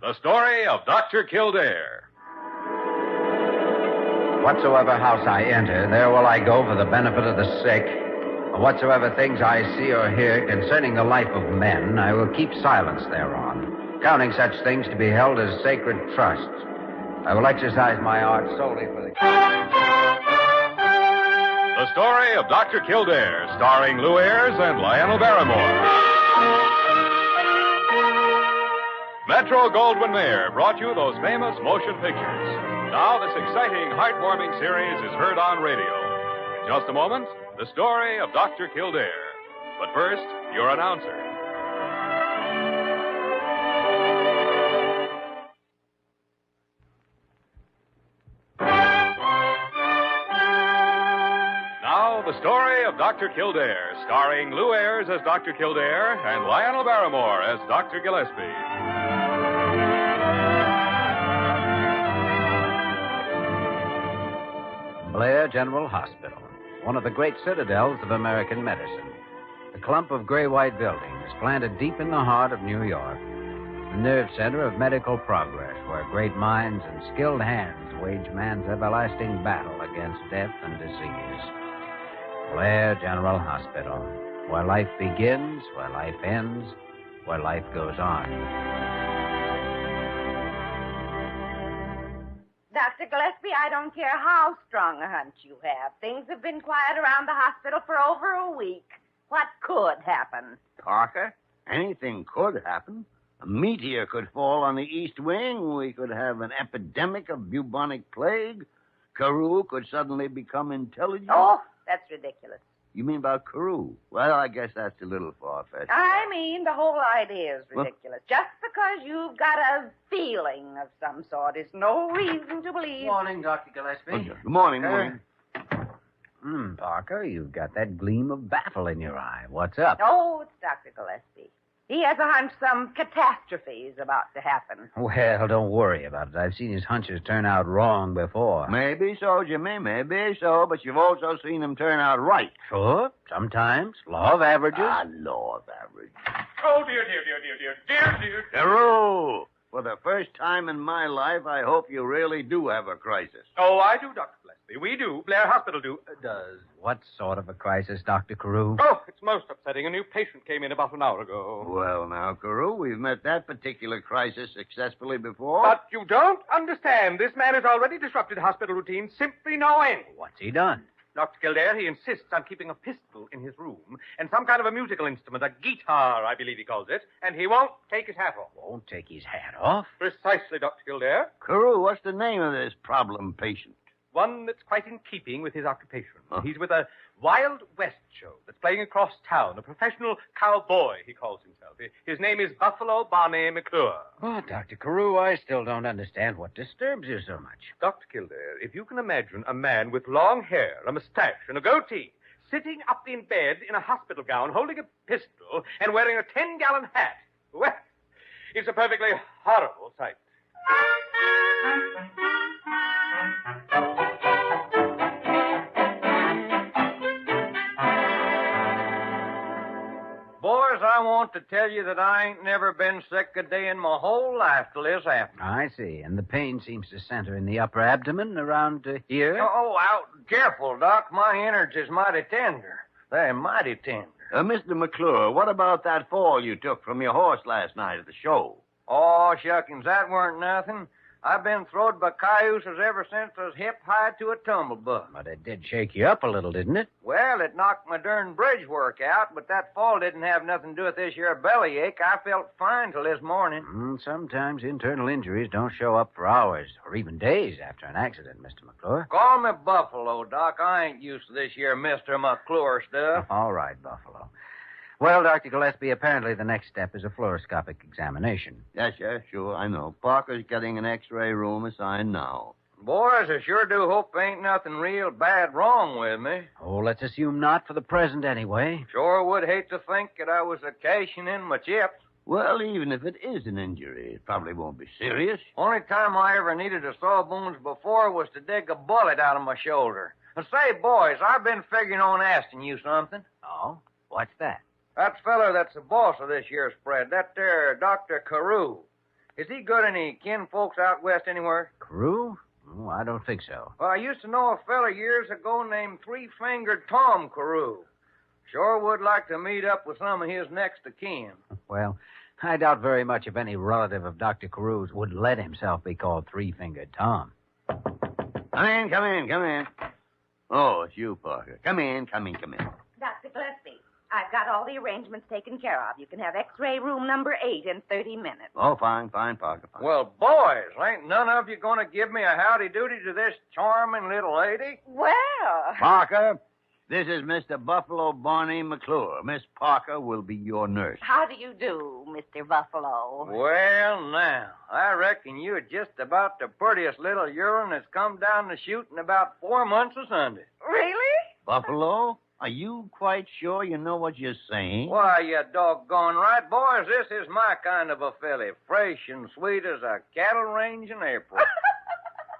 The story of Dr. Kildare. Whatsoever house I enter, there will I go for the benefit of the sick. And whatsoever things I see or hear concerning the life of men, I will keep silence thereon, counting such things to be held as sacred trusts. I will exercise my art solely for the... The story of Dr. Kildare, starring Lou Ayres and Lionel Barrymore. Metro-Goldwyn-Mayer brought you those famous motion pictures. Now this exciting, heartwarming series is heard on radio. In just a moment, the story of Dr. Kildare. But first, your announcer. Now, the story of Dr. Kildare, starring Lou Ayres as Dr. Kildare and Lionel Barrymore as Dr. Gillespie. Blair General Hospital, one of the great citadels of American medicine. The clump of gray-white buildings planted deep in the heart of New York. The nerve center of medical progress, where great minds and skilled hands wage man's everlasting battle against death and disease. Blair General Hospital, where life begins, where life ends, where life goes on. Dr. Gillespie, I don't care how strong a hunch you have. Things have been quiet around the hospital for over a week. What could happen? Parker, anything could happen. A meteor could fall on the East Wing. We could have an epidemic of bubonic plague. Carew could suddenly become intelligent. Oh, that's ridiculous. You mean about Carew? Well, I guess that's a little far-fetched. I mean, the whole idea is ridiculous. Just because you've got a feeling of some sort is no reason to believe... Morning, Dr. Gillespie. Oh, good morning, morning. Parker, you've got that gleam of baffle in your eye. What's up? Oh, it's Dr. Gillespie. He has a hunch some catastrophe is about to happen. Well, don't worry about it. I've seen his hunches turn out wrong before. Maybe so, Jimmy, maybe so, but you've also seen them turn out right. Sure, sometimes. Law of averages. Law of averages. Oh, dear. Carew! For the first time in my life, I hope you really do have a crisis. Oh, I do, Dr. Gillespie. We do. Blair Hospital does. What sort of a crisis, Dr. Carew? Oh, it's most upsetting. A new patient came in about an hour ago. Well, now, Carew, we've met that particular crisis successfully before. But you don't understand. This man has already disrupted hospital routine simply no end. What's he done? Dr. Kildare, he insists on keeping a pistol in his room and some kind of a musical instrument, a guitar, I believe he calls it, and he won't take his hat off. Won't take his hat off? Precisely, Dr. Kildare. Carew, what's the name of this problem patient? One that's quite in keeping with his occupation. Huh? He's with a Wild West show that's playing across town, a professional cowboy, he calls himself. His name is Buffalo Barney McClure. Oh, Dr. Carew, I still don't understand what disturbs you so much. Dr. Kildare, if you can imagine a man with long hair, a mustache, and a goatee sitting up in bed in a hospital gown, holding a pistol, and wearing a 10-gallon hat, well, it's a perfectly horrible sight. Boys, I want to tell you that I ain't never been sick a day in my whole life till this happened. I see. And the pain seems to center in the upper abdomen around here? Oh, careful, Doc. My innards is mighty tender. They're mighty tender. Mr. McClure, what about that fall you took from your horse last night at the show? Oh, shuckins, that weren't nothing. I've been throwed by cayuses ever since I was hip-high to a tumblebug. But it did shake you up a little, didn't it? Well, it knocked my darn bridge work out, but that fall didn't have nothing to do with this here bellyache. I felt fine till this morning. Sometimes internal injuries don't show up for hours or even days after an accident, Mr. McClure. Call me Buffalo, Doc. I ain't used to this here Mr. McClure stuff. All right, Buffalo. Well, Dr. Gillespie, apparently the next step is a fluoroscopic examination. Yes, sure, I know. Parker's getting an X-ray room assigned now. Boys, I sure do hope there ain't nothing real bad wrong with me. Oh, let's assume not for the present anyway. Sure would hate to think that I was cashing in my chips. Well, even if it is an injury, it probably won't be serious. Only time I ever needed a sawbones before was to dig a bullet out of my shoulder. And say, boys, I've been figuring on asking you something. Oh? What's that? That feller that's the boss of this here spread, that there Dr. Carew. Is he got any kinfolks out west anywhere? Carew? Oh, I don't think so. Well, I used to know a fella years ago named Three-Fingered Tom Carew. Sure would like to meet up with some of his next of kin. Well, I doubt very much if any relative of Dr. Carew's would let himself be called Three-Fingered Tom. Come in. Oh, it's you, Parker. Come in. Dr. Gillespie, I've got all the arrangements taken care of. You can have X-ray room number 8 in 30 minutes. Oh, fine, Parker. Fine. Well, boys, ain't none of you going to give me a howdy-doody to this charming little lady? Well, Parker, this is Mr. Buffalo Barney McClure. Miss Parker will be your nurse. how do you do, Mr. Buffalo? Well, now, I reckon you're just about the prettiest little urine that's come down the chute in about 4 months of Sunday. Really? Buffalo, are you quite sure you know what you're saying? Why, you doggone right, boys. This is my kind of a filly, fresh and sweet as a cattle range in April.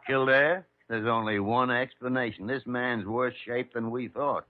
Kildare, there's only one explanation. This man's worse shape than we thought.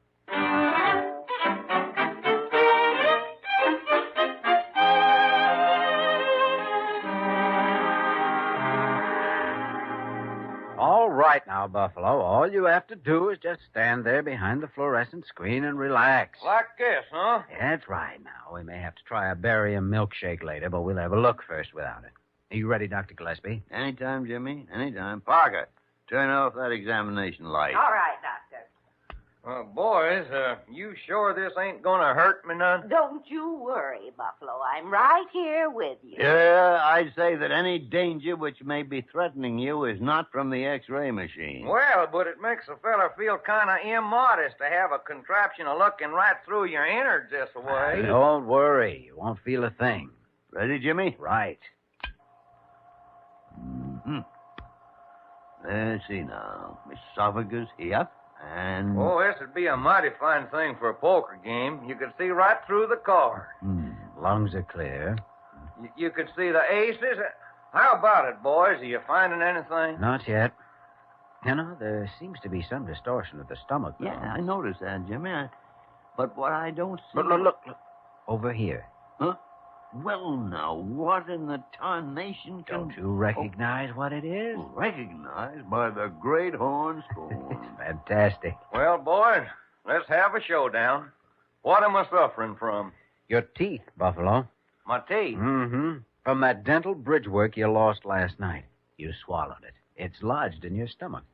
All right now, Buffalo. All you have to do is just stand there behind the fluorescent screen and relax. Like this, huh? That's right now. We may have to try a barium milkshake later, but we'll have a look first without it. Are you ready, Dr. Gillespie? Anytime, Jimmy. Anytime. Parker, turn off that examination light. All right, Doctor. Boys, you sure this ain't gonna hurt me none? Don't you worry, Buffalo. I'm right here with you. Yeah, I'd say that any danger which may be threatening you is not from the X-ray machine. Well, but it makes a fella feel kind of immodest to have a contraption of looking right through your innards this way. Don't worry. You won't feel a thing. Ready, Jimmy? Right. Mm-hmm. Let's see now. Esophagus here, and... Oh, this would be a mighty fine thing for a poker game. You could see right through the card. Lungs are clear. You could see the aces. How about it, boys? Are you finding anything? Not yet. You know, there seems to be some distortion of the stomach, though. Yeah, I noticed that, Jimmy. But what I don't see... Look. Over here. Huh? Well, now, what in the tarnation can... Don't you recognize what it is? Recognized by the great horn spoon. It's fantastic. Well, boys, let's have a showdown. What am I suffering from? Your teeth, Buffalo. My teeth. Mm-hmm. From that dental bridge work you lost last night. You swallowed it. It's lodged in your stomach.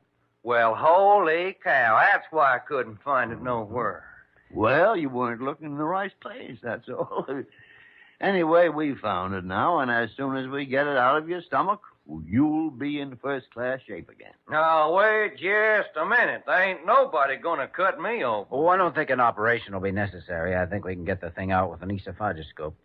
Well, holy cow. That's why I couldn't find it nowhere. Well, you weren't looking in the right place, that's all. Anyway, we found it now, and as soon as we get it out of your stomach, you'll be in first-class shape again. Now, wait just a minute. There ain't nobody gonna cut me open. Oh, I don't think an operation will be necessary. I think we can get the thing out with an esophagoscope.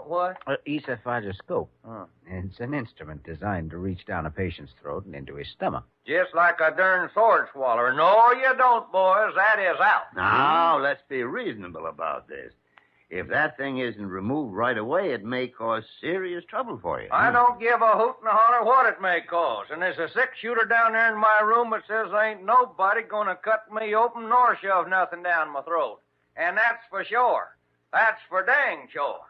What? Esophagoscope. Oh. It's an instrument designed to reach down a patient's throat and into his stomach. Just like a darn sword swallower. No, you don't, boys. That is out. Now, let's be reasonable about this. If that thing isn't removed right away, it may cause serious trouble for you. I don't give a hoot and a holler what it may cause. And there's a six-shooter down there in my room that says ain't nobody gonna cut me open nor shove nothing down my throat. And that's for sure. That's for dang sure.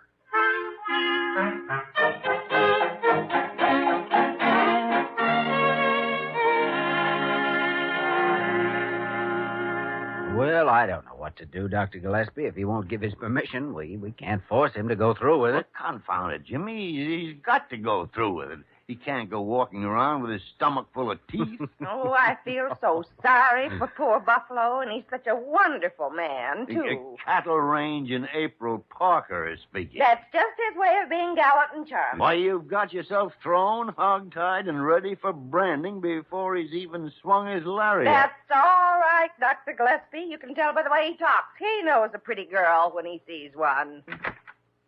Well, I don't know what to do, Dr. Gillespie. If he won't give his permission, we can't force him to go through with it. Well, confound it, Jimmy. He's got to go through with it. He can't go walking around with his stomach full of teeth. Oh, I feel so sorry for poor Buffalo, and he's such a wonderful man, too. The cattle range in April, Parker is speaking. That's just his way of being gallant and charming. Why, you've got yourself thrown, hog-tied, and ready for branding before he's even swung his lariat. That's all right, Dr. Gillespie. You can tell by the way he talks. He knows a pretty girl when he sees one.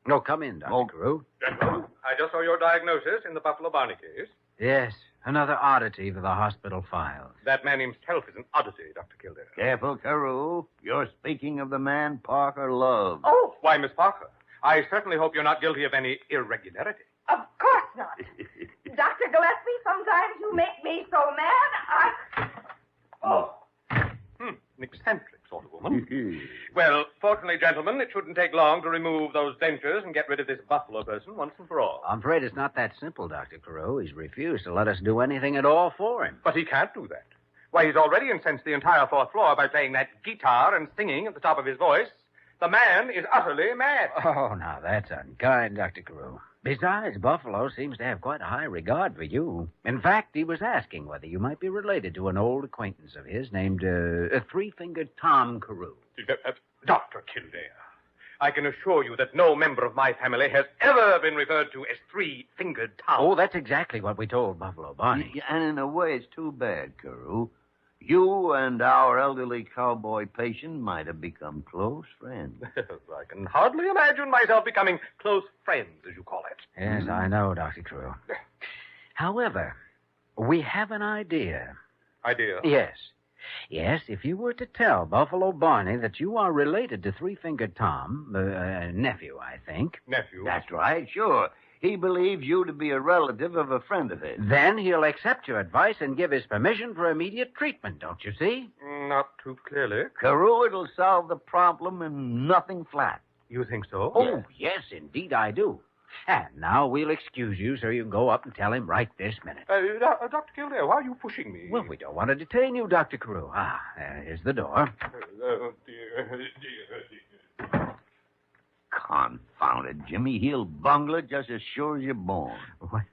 No, come in, Dr. Carew. Gentlemen, I just saw your diagnosis in the Buffalo Barney case. Yes, another oddity for the hospital files. That man himself is an oddity, Dr. Kildare. Careful, Carew. You're speaking of the man Parker loved. Oh, Why, Miss Parker, I certainly hope you're not guilty of any irregularity. of course not. Dr. Gillespie, sometimes you make me so mad, An eccentric sort of woman. Well, for Fortunately, gentlemen, it shouldn't take long to remove those dentures and get rid of this Buffalo person once and for all. I'm afraid it's not that simple, Dr. Carew. He's refused to let us do anything at all for him. But he can't do that. Why, he's already incensed the entire fourth floor by playing that guitar and singing at the top of his voice. The man is utterly mad. Oh, now that's unkind, Dr. Carew. Besides, Buffalo seems to have quite a high regard for you. In fact, he was asking whether you might be related to an old acquaintance of his named Three-Fingered Tom Carew. Dr. Kildare, I can assure you that no member of my family has ever been referred to as Three-Fingered Tom. Oh, that's exactly what we told Buffalo Barney. Yeah, and in a way, it's too bad, Carew. You and our elderly cowboy patient might have become close friends. I can hardly imagine myself becoming close friends, as you call it. Yes, I know, Dr. Carew. However, we have an idea. Idea? Yes. Yes, if you were to tell Buffalo Barney that you are related to Three-Fingered Tom, nephew, I think. Nephew? That's right, sure. He believes you to be a relative of a friend of his. Then he'll accept your advice and give his permission for immediate treatment, don't you see? Not too clearly. Carew, it'll solve the problem in nothing flat. You think so? Oh, yes, indeed I do. And now we'll excuse you so you can go up and tell him right this minute. Dr. Kildare, why are you pushing me? Well, we don't want to detain you, Dr. Carew. Here's the door. Dear. Confound it, Jimmy. He'll bungle it just as sure as you're born. What?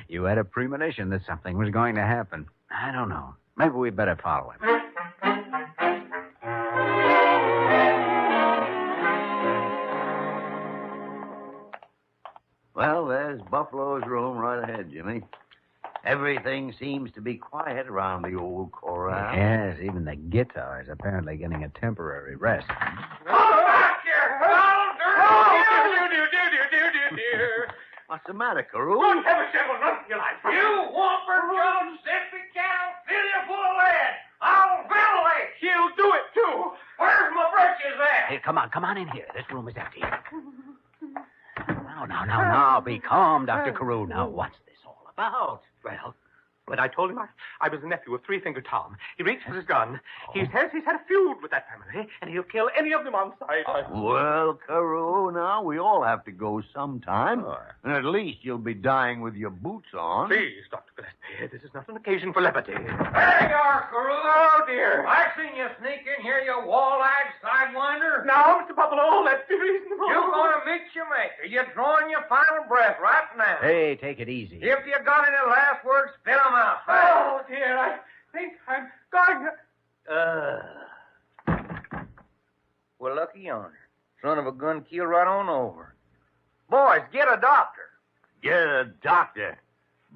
You had a premonition that something was going to happen. I don't know. Maybe we'd better follow him. Well, there's Buffalo's room right ahead, Jimmy. Everything seems to be quiet around the old corral. Yes, even the guitar is apparently getting a temporary rest. Dear. What's the matter, Carew? Good heavens, gentlemen, you like You whopper John Stiffy cattle, fill you full of lead. I'll ventilate. He'll do it, too. Where's my brushes at? Hey, come on in here. This room is empty. Now, be calm, Dr. Carew. Now, what's this all about? Well, when I told him I was the nephew of Three-Fingered Tom, he reached for his gun. He says he's had a feud with that family, and he'll kill any of them on sight. Well, Carew, now we all have to go sometime. And at least you'll be dying with your boots on. Please, Dr. Gillespie, this is not an occasion for levity. There you are, Carew. Oh, dear. I seen you sneak in here, you wall-eyed sidewinder. Now, Mr. Buffalo, let's be reasonable. You're going to meet your maker. You're drawing your final breath right now. Hey, take it easy. If you got any last words, spit 'em out fast. Oh, dear, I think I'm going to... Well, lucky yonder. Son of a gun, keel right on over. Boys, get a doctor. Get a doctor.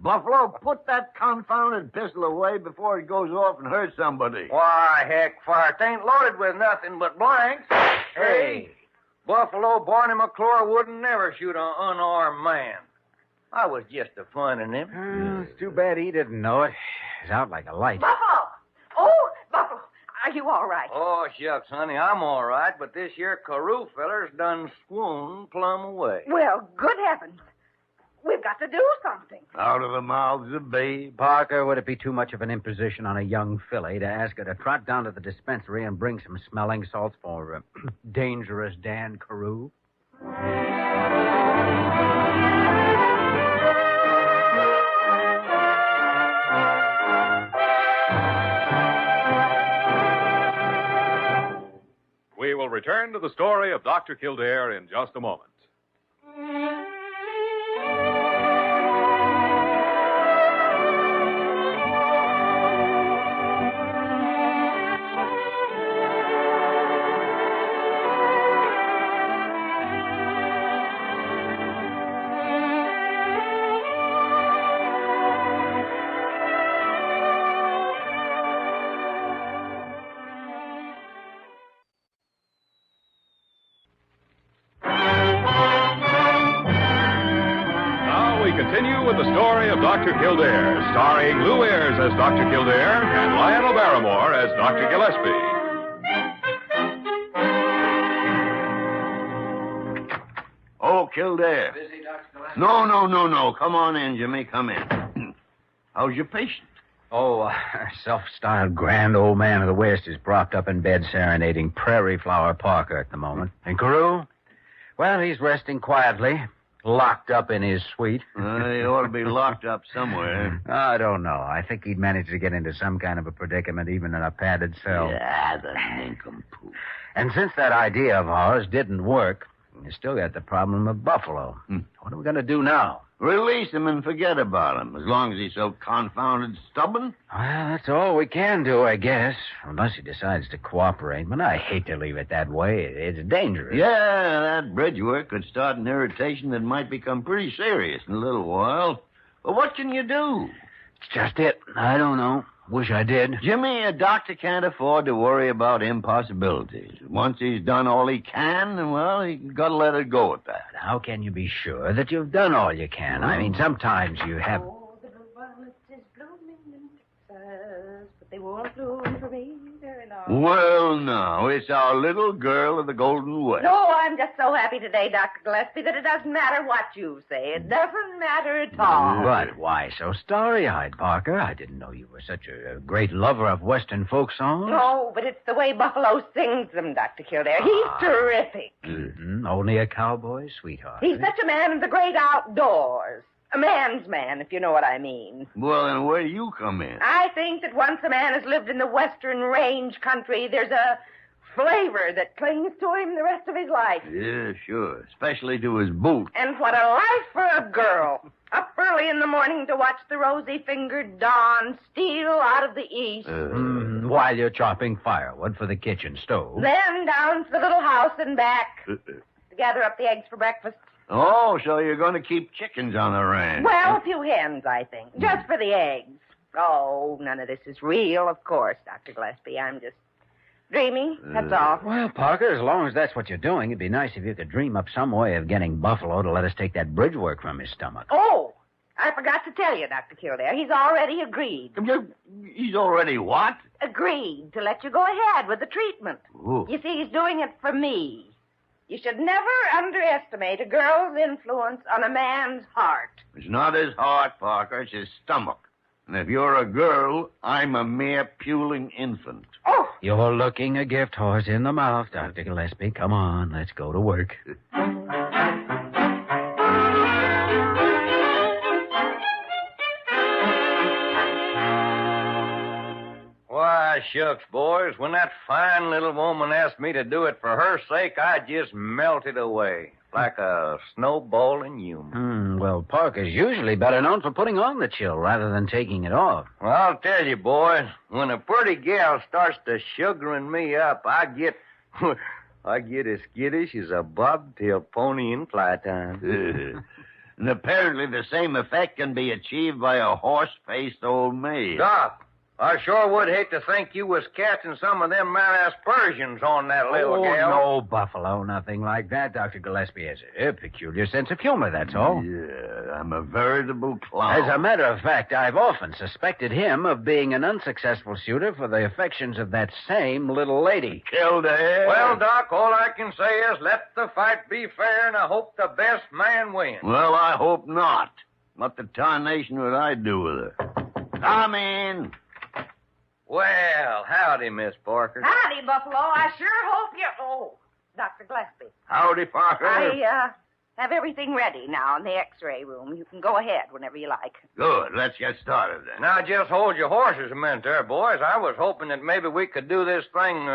Buffalo, put that confounded pistol away before it goes off and hurts somebody. Why, heck, fire, it ain't loaded with nothing but blanks. Hey, Buffalo, Barney, McClure wouldn't never shoot an unarmed man. I was just a funnin' him. It's too bad he didn't know it. He's out like a light. Buffalo! Oh, Buffalo, are you all right? Oh, shucks, honey, I'm all right, but this here Carew feller's done swooned plumb away. Well, good heavens. We've got to do something. Out of the mouths of babes. Parker, would it be too much of an imposition on a young filly to ask her to trot down to the dispensary and bring some smelling salts for dangerous Dan Carew? We will return to the story of Dr. Kildare in just a moment. Continue with the story of Dr. Kildare, starring Lou Ayres as Dr. Kildare and Lionel Barrymore as Dr. Gillespie. Oh, Kildare. Busy, Dr. Gillespie? No. Come on in, Jimmy. Come in. How's your patient? Oh, self-styled grand old man of the West is propped up in bed serenading Prairie Flower Parker at the moment. And Carew? Well, he's resting quietly, locked up in his suite. He ought to be locked up somewhere. I don't know. I think he'd manage to get into some kind of a predicament even in a padded cell. Yeah, the nincompoop. And since that idea of ours didn't work, you still got the problem of Buffalo. What are we going to do now? Release him and forget about him, as long as he's so confounded stubborn. Well, that's all we can do, I guess, unless he decides to cooperate. But I hate to leave it that way. It's dangerous. Yeah, that bridge work could start an irritation that might become pretty serious in a little while. But what can you do? It's just it. I don't know. Wish I did. Jimmy, a doctor can't afford to worry about impossibilities. Once he's done all he can, well, he's got to let it go at that. How can you be sure that you've done all you can? I mean, sometimes you have... Oh, the violet is blooming in Texas, but they won't bloom for me very long. Well, now, it's our little girl of the Golden West. No, I'm just so happy today, Dr. Gillespie, that it doesn't matter what you say. It doesn't matter at all. But why so starry-eyed, Parker? I didn't know you were such a great lover of Western folk songs. No, but it's the way Buffalo sings them, Dr. Kildare. He's terrific. Only a cowboy's sweetheart. He's such a man of the great outdoors. A man's man, if you know what I mean. Well, then where do you come in? I think that once a man has lived in the Western range country, there's a flavor that clings to him the rest of his life. Yeah, sure. Especially to his boots. And what a life for a girl. Up early in the morning to watch the rosy-fingered dawn steal out of the east. While you're chopping firewood for the kitchen stove. Then down to the little house and back to gather up the eggs for breakfast. Oh, so you're going to keep chickens on the ranch. Well, a few hens, I think. Just for the eggs. Oh, none of this is real, of course, Dr. Gillespie. I'm just dreaming, that's all. Well, Parker, as long as that's what you're doing, it'd be nice if you could dream up some way of getting Buffalo to let us take that bridge work from his stomach. Oh, I forgot to tell you, Dr. Kildare. He's already agreed. He's already what? Agreed to let you go ahead with the treatment. Ooh. You see, he's doing it for me. You should never underestimate a girl's influence on a man's heart. It's not his heart, Parker. It's his stomach. And if you're a girl, I'm a mere puling infant. Oh! You're looking a gift horse in the mouth, Dr. Gillespie. Come on, let's go to work. Why, shucks, boys, when that fine little woman asked me to do it for her sake, I just melted away like a snowball in humor. Well, Parker's usually better known for putting on the chill rather than taking it off. Well, I'll tell you, boys, when a pretty gal starts to sugaring me up, I get as skittish as a bobtail pony in fly time. And apparently the same effect can be achieved by a horse-faced old maid. Doc, I sure would hate to think you was casting some of them aspersions on that little gal. No, Buffalo, nothing like that. Dr. Gillespie has a peculiar sense of humor, that's all. Yeah, I'm a veritable clown. As a matter of fact, I've often suspected him of being an unsuccessful suitor for the affections of that same little lady. Kildare. Well, Doc, all I can say is let the fight be fair, and I hope the best man wins. Well, I hope not. What the tarnation would I do with her? Come in. Well, howdy, Miss Parker. Howdy, Buffalo. I sure hope you... Oh, Dr. Gillespie. Howdy, Parker. I have everything ready now in the X-ray room. You can go ahead whenever you like. Good. Let's get started then. Now, just hold your horses a minute there, boys. I was hoping that maybe we could do this thing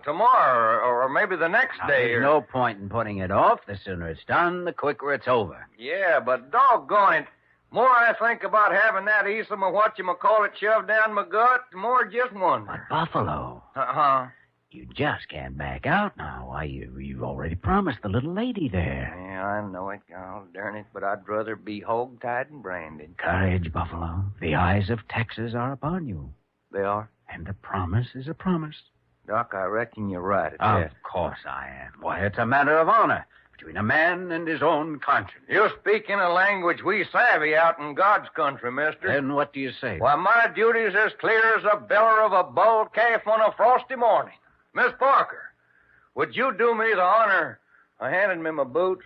tomorrow or maybe the next day. There's no point in putting it off. The sooner it's done, the quicker it's over. Yeah, but doggone it. More I think about having that easel of whatchamacallit shoved down my gut, the more I just wonder. But, Buffalo, you just can't back out now. Why, you've already promised the little lady there. Yeah, I know it. Oh, darn it, but I'd rather be hog-tied and branded. Courage, Buffalo. The eyes of Texas are upon you. They are? And a promise is a promise. Doc, I reckon you're right at that. Of course I am. Why, it's a matter of honor between a man and his own conscience. You speak in a language we savvy out in God's country, mister. Then what do you say? Why, my duty's as clear as a beller of a bull calf on a frosty morning. Miss Parker, would you do me the honor of handing me my boots?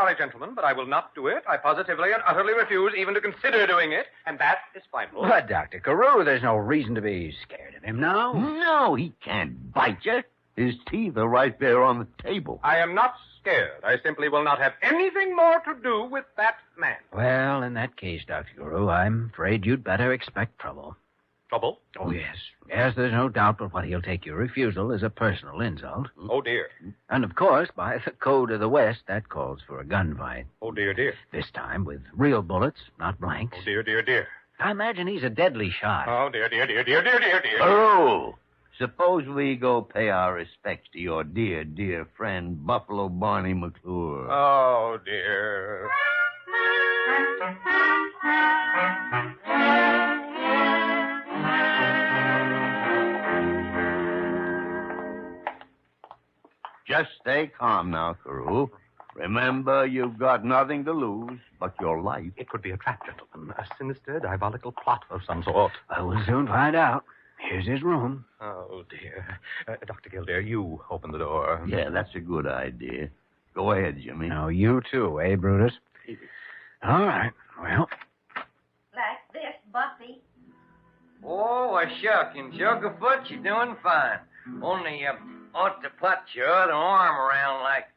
sorry, gentlemen, but I will not do it. I positively and utterly refuse even to consider doing it, and that is final. But, Dr. Carew, there's no reason to be scared of him now. No, he can't bite you. His teeth are right there on the table. I am not scared. I simply will not have anything more to do with that man. Well, in that case, Dr. Carew, I'm afraid you'd better expect trouble. Trouble? Oh, yes. Yes, there's no doubt but what he'll take your refusal as a personal insult. Oh, dear. And, of course, by the code of the West, that calls for a gunfight. Oh, dear, dear. This time with real bullets, not blanks. Oh, dear, dear, dear. I imagine he's a deadly shot. Oh, dear, dear, dear, dear, dear, dear, dear. Oh, suppose we go pay our respects to your dear, dear friend, Buffalo Barney McClure. Oh, dear. Just stay calm now, Carew. Remember, you've got nothing to lose but your life. It could be a trap, gentlemen. A sinister, diabolical plot of some sort. I will soon find out. Here's his room. Oh, dear. Dr. Kildare, you open the door. Yeah, that's a good idea. Go ahead, Jimmy. Now, you too, eh, Brutus? All right. Well, Like this, Buffy. Oh, a shucking, Sugarfoot, you're doing fine. Only you ought to put your other arm around like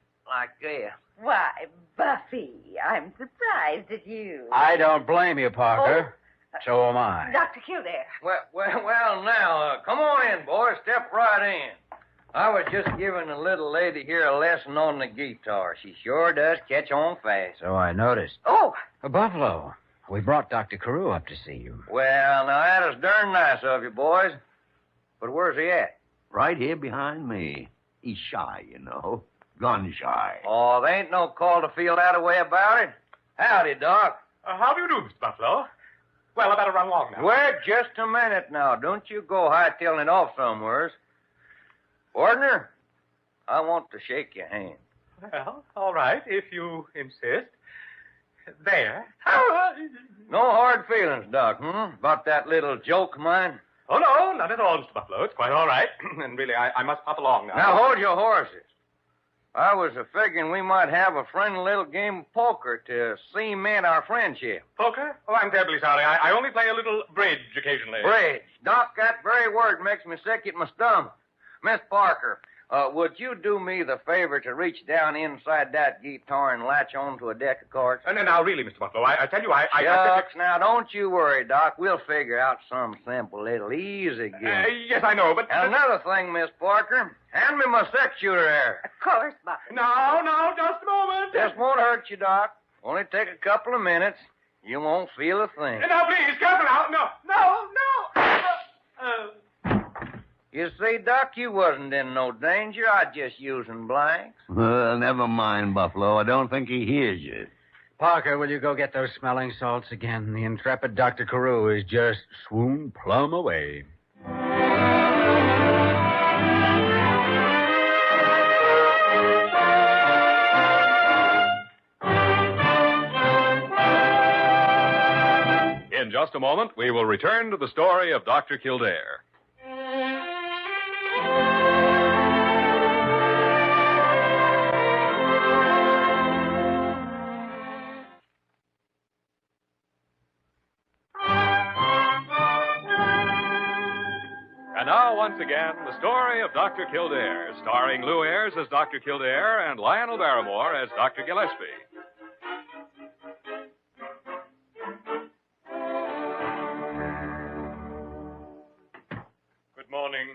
this. Why, Buffy, I'm surprised at you. I don't blame you, Parker. So am I. Dr. Kildare. Well, now, come on in, boys. Step right in. I was just giving the little lady here a lesson on the guitar. She sure does catch on fast. So I noticed. Oh, Buffalo, we brought Dr. Carew up to see you. Well, now, that is darn nice of you, boys. But where's he at? Right here behind me. He's shy, you know. Gun shy. Oh, there ain't no call to feel that way about it. Howdy, Doc. How do you do, Mr. Buffalo? Well, I better run along now. Wait just a minute now. Don't you go hightailing it off somewheres. Partner, I want to shake your hand. Well, all right, if you insist. There. No hard feelings, Doc, about that little joke of mine? Oh, no, not at all, Mr. Buffalo. It's quite all right. And really, I must hop along now. Now, hold your horses. I was figuring we might have a friendly little game of poker to cement our friendship. Poker? Oh, I'm terribly sorry. I only play a little bridge occasionally. Bridge. Doc, that very word makes me sick at my stomach. Miss Parker, would you do me the favor to reach down inside that guitar and latch on to a deck of cards? Now, really, Mr. Buffalo, I tell you, Shucks, now, don't you worry, Doc. We'll figure out some simple little easy game. Yes, I know, but... And another thing, Miss Parker, hand me my six shooter there. of course, Buffy. No, just a moment. This won't hurt you, Doc. Only take a couple of minutes. You won't feel a thing. Now, please, careful now. No. You see, Doc, you wasn't in no danger. I just using blanks. Never mind, Buffalo. I don't think he hears you. Parker, will you go get those smelling salts again? The intrepid Dr. Carew is just swooned plumb away. In just a moment, we will return to the story of Dr. Kildare. And now, once again, the story of Dr. Kildare, starring Lou Ayres as Dr. Kildare and Lionel Barrymore as Dr. Gillespie. Good morning,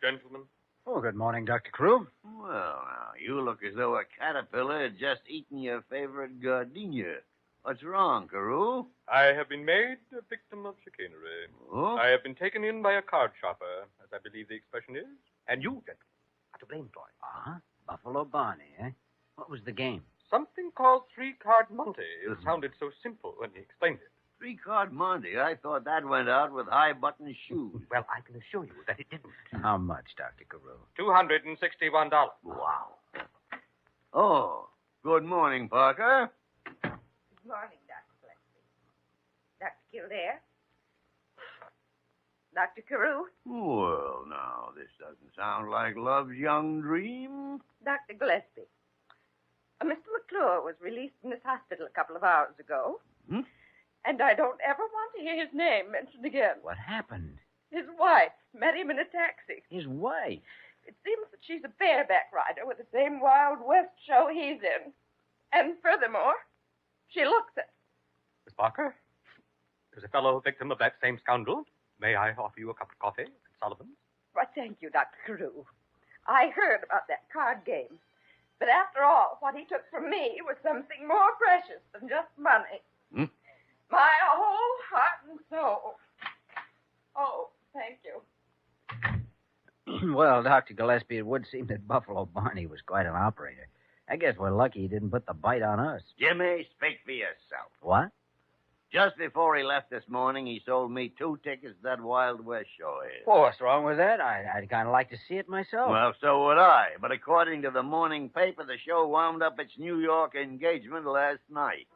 gentlemen. Oh, good morning, Dr. Carew. Well, now, you look as though a caterpillar had just eaten your favorite gardenia. What's wrong, Carew? I have been made a victim of chicanery. Oh? I have been taken in by a card shopper, as I believe the expression is. And you, gentlemen, are to blame for it. Uh-huh. Buffalo Barney, eh? What was the game? Something called three-card Monte. It sounded so simple when he explained it. Three-card Monte. I thought that went out with high-button shoes. Well, I can assure you that it didn't. How much, Dr. Carew? $261. Wow. Oh, good morning, Parker. Good morning, Dr. Gillespie. Dr. Kildare? Dr. Carew? Well, now, this doesn't sound like love's young dream. Dr. Gillespie. Mr. McClure was released from this hospital a couple of hours ago. Hmm? And I don't ever want to hear his name mentioned again. What happened? His wife met him in a taxi. His wife? It seems that she's a bareback rider with the same Wild West show he's in. And furthermore, she looks it. Miss Barker, as a fellow victim of that same scoundrel, may I offer you a cup of coffee at Sullivan's? Why, thank you, Dr. Carew. I heard about that card game. But after all, what he took from me was something more precious than just money. Hmm? My whole heart and soul. Oh, thank you. Well, Dr. Gillespie, it would seem that Buffalo Barney was quite an operator. I guess we're lucky he didn't put the bite on us. Jimmy, speak for yourself. What? Just before he left this morning, he sold me 2 tickets to that Wild West show here. Well, what's wrong with that? I'd kind of like to see it myself. Well, so would I. But according to the morning paper, the show wound up its New York engagement last night.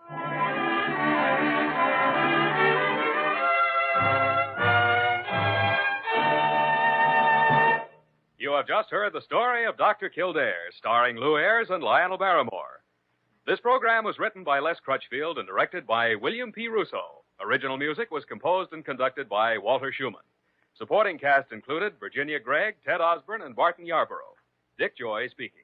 You have just heard the story of Dr. Kildare, starring Lou Ayres and Lionel Barrymore. This program was written by Les Crutchfield and directed by William P. Russo. Original music was composed and conducted by Walter Schumann. Supporting cast included Virginia Gregg, Ted Osborne, and Barton Yarborough. Dick Joy speaking.